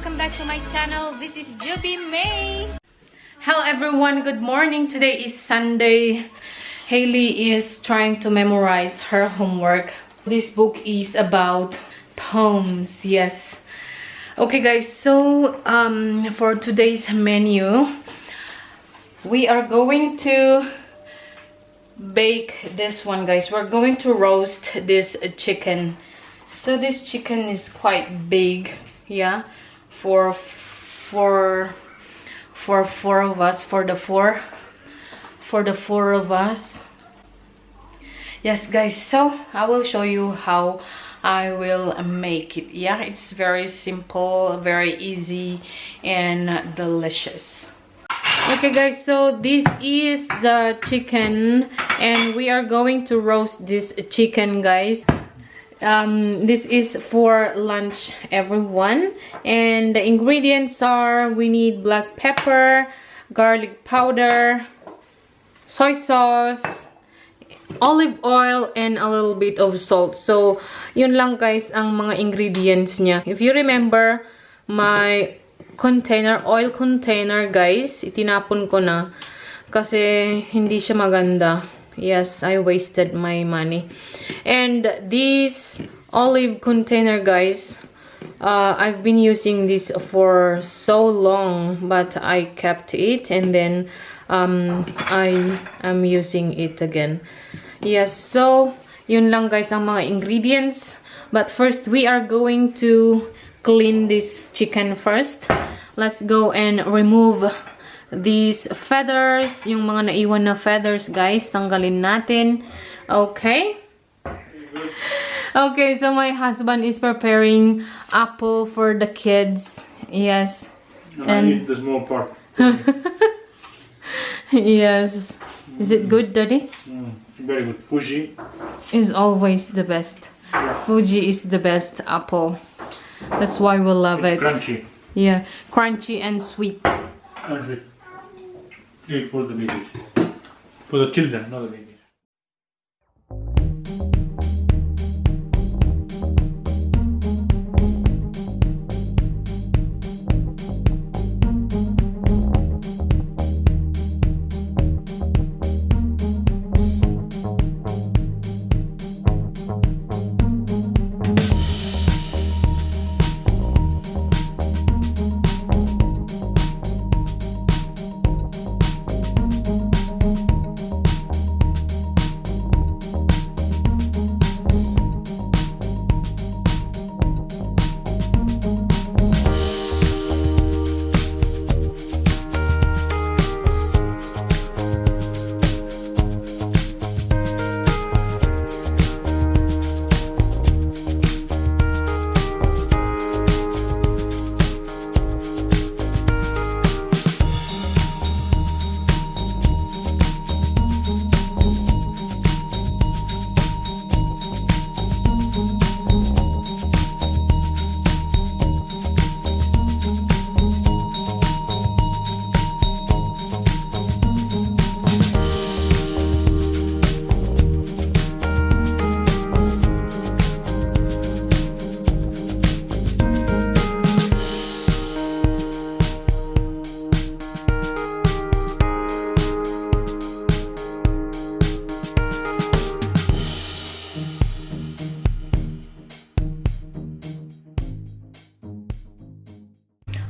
welcome back to my channel. This is Joby May. Hello everyone, good morning. Today is Sunday. Hailey is trying to memorize her homework. This book is about poems, yes. Okay guys, so for today's menu, we are going to bake this one, guys. We're going to roast this chicken. So this chicken is quite big, yeah, for four of us, for the four of us. Yes guys, so I will show you how I will make it. Yeah, it's very simple, very easy and delicious. Okay guys, so this is the chicken and we are going to roast this chicken, guys. This is for lunch, everyone, and the ingredients are: we need black pepper, garlic powder, soy sauce, olive oil, and a little bit of salt. So yun lang guys ang mga ingredients niya. If you remember, my oil container, guys, itinapon ko na kasi hindi siya maganda. Yes, I wasted my money. And this olive container, guys, I've been using this for so long, but I kept it and then I am using it again. Yes, so yun lang guys ang mga ingredients. But first, we are going to clean this chicken first. Let's go and remove these feathers, yung mga naiwan na feathers, guys. Tanggalin natin. Okay? Okay, so my husband is preparing apple for the kids. Yes. And I eat the small part. Yes. Is it good, Daddy? Very good. Fuji is always the best. Yeah. Fuji is the best apple. That's why we love it. Crunchy. Yeah, crunchy and sweet. And sweet. Eat for the babies. For the children, not the babies.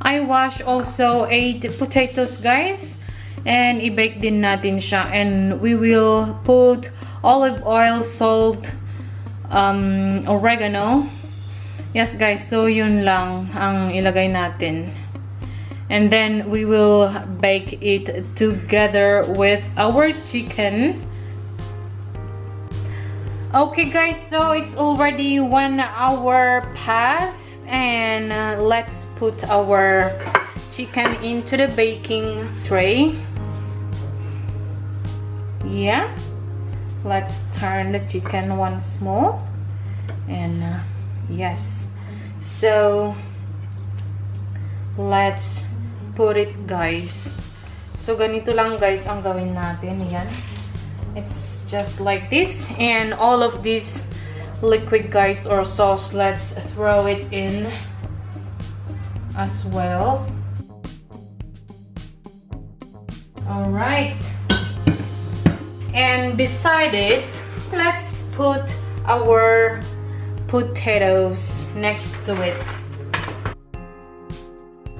I wash also 8 potatoes, guys, and i-bake din natin siya. And we will put olive oil, salt, oregano. Yes guys, so yun lang ang ilagay natin. And then we will bake it together with our chicken. Okay guys, so it's already 1 hour past, and let's put our chicken into the baking tray. Yeah, let's turn the chicken once more. And yes, so let's put it, guys. So ganito lang guys ang gawin natin. Yan, it's just like this, and all of this liquid, guys, or sauce, let's throw it in as well. Alright. And beside it, let's put our potatoes next to it.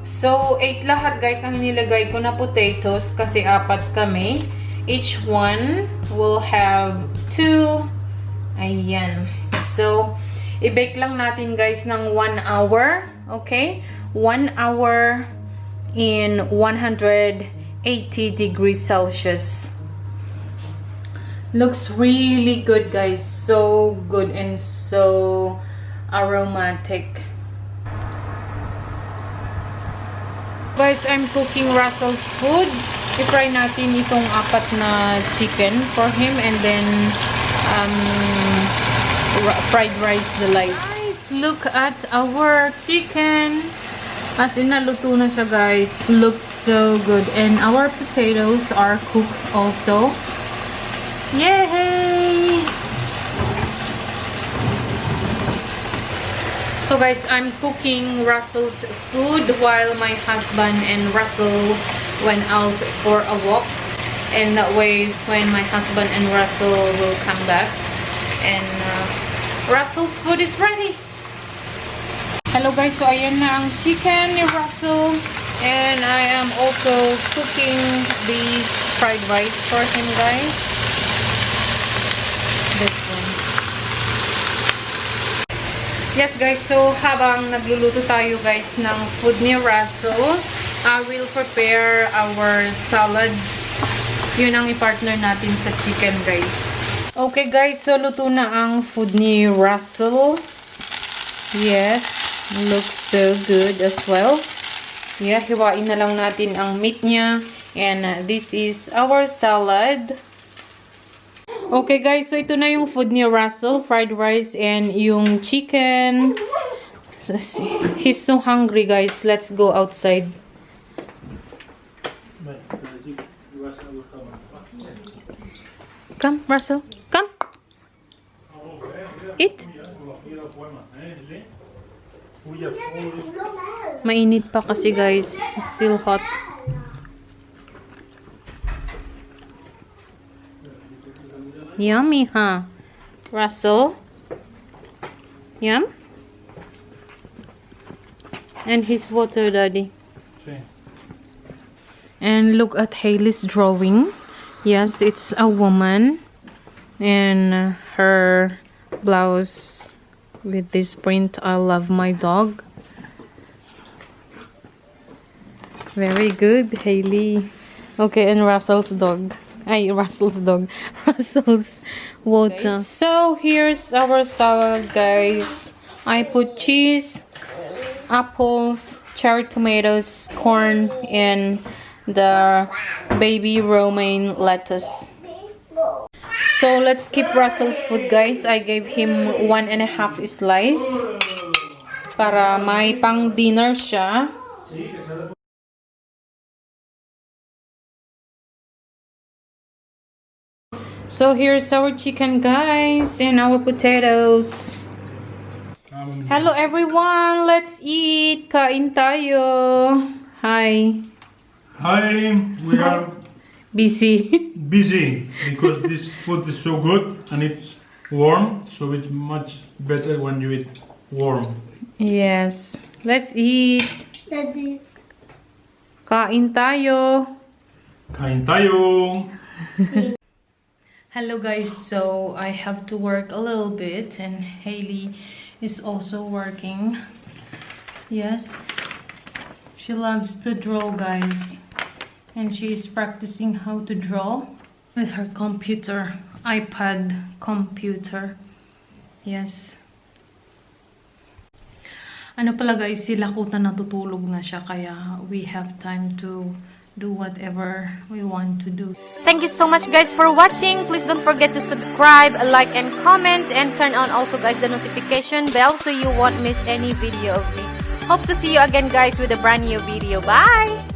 So, 8 lahat guys ang nilagay ko na potatoes kasi 4 kami. Each one will have 2. Ayan. So, i-bake lang natin guys ng 1 hour. Okay? 1 hour in 180 degrees Celsius. Looks really good guys. So good and so aromatic. Guys, I'm cooking Russell's food. I-fry natin itong 4 na chicken for him and then fried rice the light. Guys, look at our chicken. As in, naluto na siya guys. Looks so good. And our potatoes are cooked also. Yay! So guys, I'm cooking Russell's food while my husband and Russell went out for a walk. And that way, when my husband and Russell will come back, and Russell's food is ready. Hello guys, so ayan na ang chicken ni Russell. And I am also cooking these fried rice for him guys. This one. Yes guys, so habang nagluluto tayo guys ng food ni Russell, I will prepare our salad. Yun ang i-partner natin sa chicken guys. Okay guys, so luto na ang food ni Russell. Yes, looks so good as well. Yeah, hiwain na lang natin ang meat niya. And this is our salad. Okay guys, so ito na yung food ni Russell. Fried rice and yung chicken. Let's see. He's so hungry guys. Let's go outside. Come, Russell. Come. Eat. Mainit pa kasi guys. Still hot. Yummy, huh? Russell? Yum? And his water, Daddy. And look at Hailey's drawing. Yes, it's a woman. And her blouse with this print, I love my dog. Very good, Hailey. Okay, and Russell's dog. Ay, Russell's dog. Russell's water. Okay. So, here's our salad, guys. I put cheese, apples, cherry tomatoes, corn, and the baby romaine lettuce. So, let's keep Russell's food, guys. I gave him 1.5 slice para may pang dinner siya. So here's our chicken, guys, and our potatoes. Hello everyone, let's eat. Kain tayo. Hi. Hi, we are busy because this food is so good and it's warm, so it's much better when you eat warm. Yes, let's eat. Let's eat. Kain tayo. Kain tayo. Hello guys, so I have to work a little bit and Hailey is also working. Yes, she loves to draw, guys, and she is practicing how to draw with her computer, iPad computer. Yes. Ano pala guys, si Lakuta natutulog na siya kaya we have time to do whatever we want to do. Thank you so much guys for watching. Please don't forget to subscribe, like, and comment, and turn on also guys the notification bell so you won't miss any video of me. Hope to see you again guys with a brand new video. Bye!